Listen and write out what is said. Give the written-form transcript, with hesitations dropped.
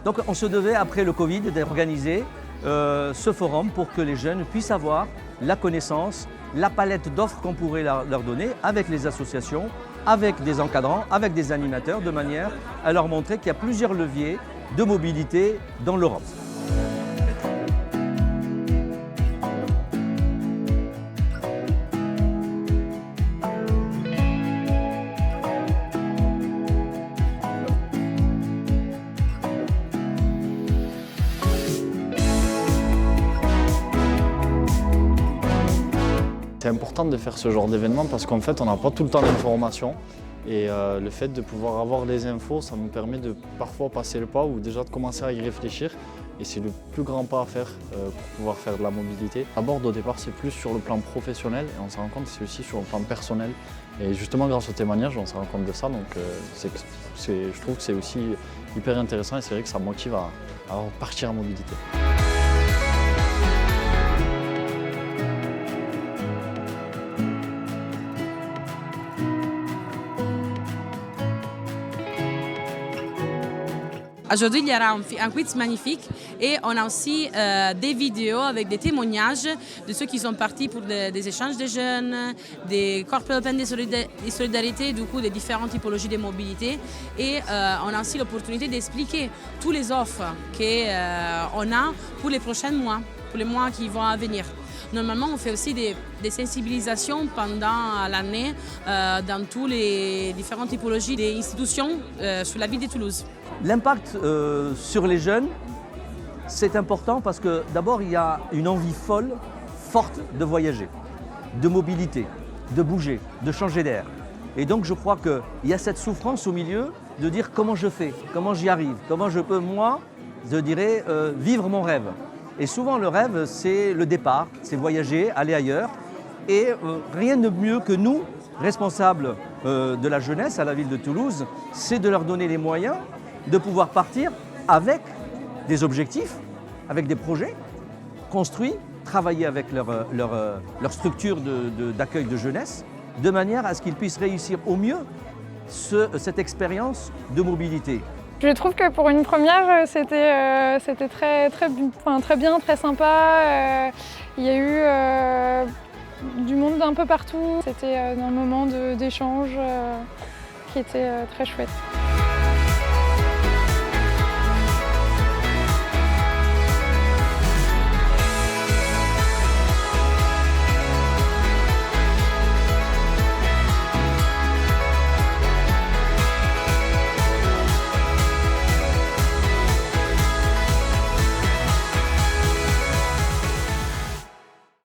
Donc on se devait, après le Covid, d'organiser ce forum pour que les jeunes puissent avoir la connaissance, la palette d'offres qu'on pourrait leur donner avec les associations, avec des encadrants, avec des animateurs, de manière à leur montrer qu'il y a plusieurs leviers de mobilité dans l'Europe. C'est important de faire ce genre d'événement parce qu'en fait on n'a pas tout le temps l'information et le fait de pouvoir avoir les infos, ça nous permet de parfois passer le pas ou déjà de commencer à y réfléchir et c'est le plus grand pas à faire pour pouvoir faire de la mobilité. À bord au départ c'est plus sur le plan professionnel et on se rend compte que c'est aussi sur le plan personnel et justement grâce au témoignage on se rend compte de ça donc je trouve que c'est aussi hyper intéressant et c'est vrai que ça motive à partir en mobilité. Aujourd'hui, il y aura un quiz magnifique et on a aussi des vidéos avec des témoignages de ceux qui sont partis pour des échanges de jeunes, des corps européens de solidarité, du coup des différentes typologies de mobilité. Et on a aussi l'opportunité d'expliquer toutes les offres qu'on a pour les prochains mois, pour les mois qui vont à venir. Normalement, on fait aussi des sensibilisations pendant l'année dans toutes les différentes typologies des institutions sur la ville de Toulouse. L'impact sur les jeunes, c'est important parce que d'abord, il y a une envie folle, forte de voyager, de mobilité, de bouger, de changer d'air. Et donc, je crois qu'il y a cette souffrance au milieu de dire comment je fais, comment j'y arrive, comment je peux, moi, je dirais, vivre mon rêve. Et souvent, le rêve, c'est le départ, c'est voyager, aller ailleurs. Et rien de mieux que nous, responsables de la jeunesse à la ville de Toulouse, c'est de leur donner les moyens de pouvoir partir avec des objectifs, avec des projets construits, travailler avec leur structure d'accueil de jeunesse, de manière à ce qu'ils puissent réussir au mieux cette expérience de mobilité. Je trouve que pour une première, c'était très bien, très sympa. Il y a eu du monde un peu partout. C'était un moment d'échange qui était très chouette.